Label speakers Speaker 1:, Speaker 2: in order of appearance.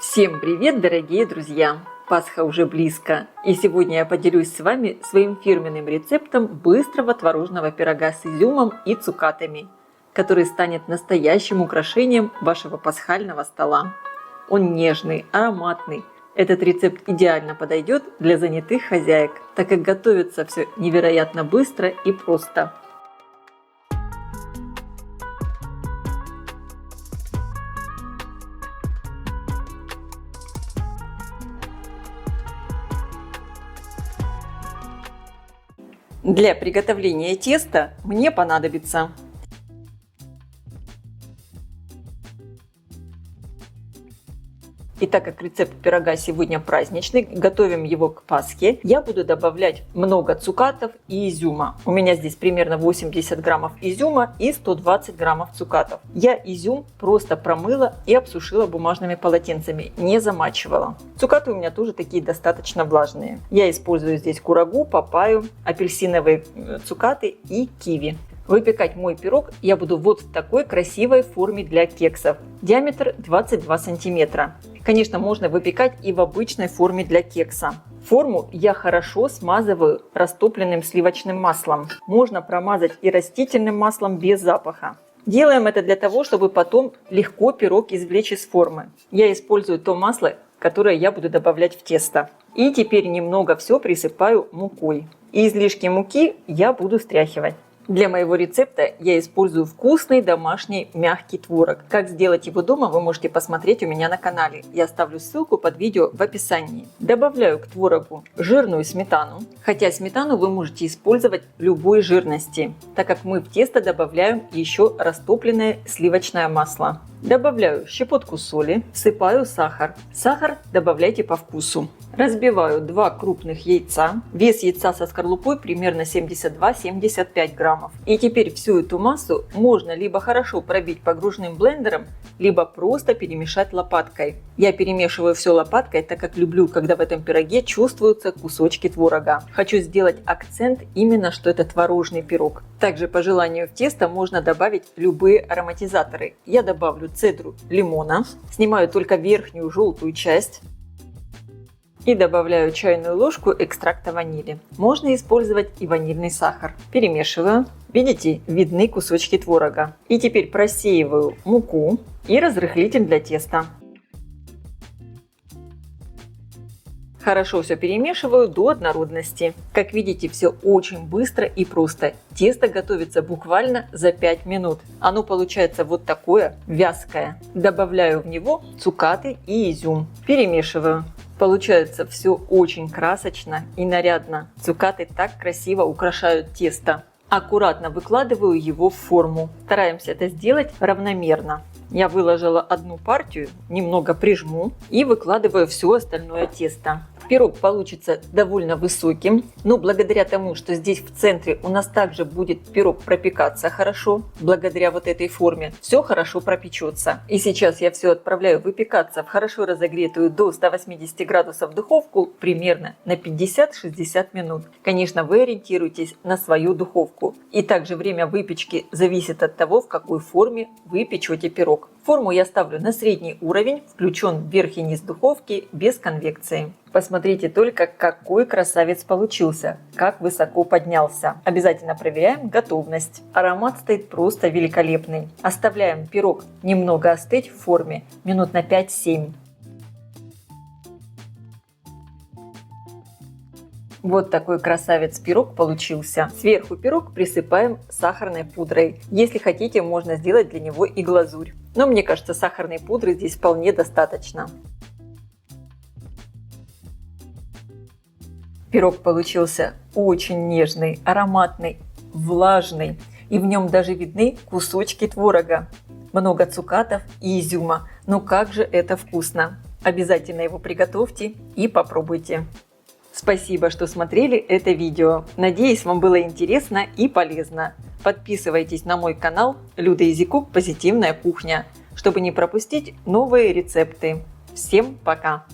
Speaker 1: Всем привет, дорогие друзья! Пасха уже близко, и сегодня я поделюсь с вами своим фирменным рецептом быстрого творожного пирога с изюмом и цукатами, который станет настоящим украшением вашего пасхального стола. Он нежный, ароматный. Этот рецепт идеально подойдет для занятых хозяек, так как готовится все невероятно быстро и просто. Для приготовления теста мне понадобится и так как рецепт пирога сегодня праздничный, готовим его к Пасхе, я буду добавлять много цукатов и изюма. У меня здесь примерно 80 граммов изюма и 120 граммов цукатов. Я изюм просто промыла и обсушила бумажными полотенцами, не замачивала. Цукаты у меня тоже такие достаточно влажные. Я использую здесь курагу, папайю, апельсиновые цукаты и киви. Выпекать мой пирог я буду вот в такой красивой форме для кексов. Диаметр 22 сантиметра. Конечно, можно выпекать и в обычной форме для кекса. Форму я хорошо смазываю растопленным сливочным маслом. Можно промазать и растительным маслом без запаха. Делаем это для того, чтобы потом легко пирог извлечь из формы. Я использую то масло, которое я буду добавлять в тесто. И теперь немного все присыпаю мукой. И излишки муки я буду стряхивать. Для моего рецепта я использую вкусный домашний мягкий творог. Как сделать его дома, вы можете посмотреть у меня на канале. Я оставлю ссылку под видео в описании. Добавляю к творогу жирную сметану, хотя сметану вы можете использовать любой жирности, так как мы в тесто добавляем еще растопленное сливочное масло. Добавляю щепотку соли, всыпаю сахар. Сахар добавляйте по вкусу. Разбиваю 2 крупных яйца. Вес яйца со скорлупой примерно 72-75 граммов. И теперь всю эту массу можно либо хорошо пробить погружным блендером, либо просто перемешать лопаткой. Я перемешиваю все лопаткой, так как люблю, когда в этом пироге чувствуются кусочки творога. Хочу сделать акцент именно, что это творожный пирог. Также по желанию в тесто можно добавить любые ароматизаторы. Я добавлю цедру лимона, снимаю только верхнюю желтую часть и добавляю чайную ложку экстракта ванили. Можно использовать и ванильный сахар. Перемешиваю. Видите, видны кусочки творога. И теперь просеиваю муку и разрыхлитель для теста. Хорошо все перемешиваю до однородности. Как видите, все очень быстро и просто. Тесто готовится буквально за 5 минут. Оно получается вот такое вязкое. Добавляю в него цукаты и изюм. Перемешиваю. Получается все очень красочно и нарядно. Цукаты так красиво украшают тесто. Аккуратно выкладываю его в форму. Стараемся это сделать равномерно. Я выложила одну партию, немного прижму и выкладываю все остальное тесто. Пирог получится довольно высоким, но благодаря тому, что здесь в центре у нас также будет пирог пропекаться хорошо, благодаря вот этой форме, все хорошо пропечется. И сейчас я все отправляю выпекаться в хорошо разогретую до 180 градусов духовку примерно на 50-60 минут. Конечно, вы ориентируйтесь на свою духовку. И также время выпечки зависит от того, в какой форме вы печете пирог. Форму я ставлю на средний уровень, включен верх и низ духовки без конвекции. Посмотрите только, какой красавец получился, как высоко поднялся. Обязательно проверяем готовность. Аромат стоит просто великолепный. Оставляем пирог немного остыть в форме, минут на 5-7. Вот такой красавец пирог получился. Сверху пирог присыпаем сахарной пудрой. Если хотите, можно сделать для него и глазурь. Но мне кажется, сахарной пудры здесь вполне достаточно. Пирог получился очень нежный, ароматный, влажный. И в нем даже видны кусочки творога. Много цукатов и изюма. Но как же это вкусно! Обязательно его приготовьте и попробуйте. Спасибо, что смотрели это видео. Надеюсь, вам было интересно и полезно. Подписывайтесь на мой канал Люда Изикук Позитивная кухня, чтобы не пропустить новые рецепты. Всем пока!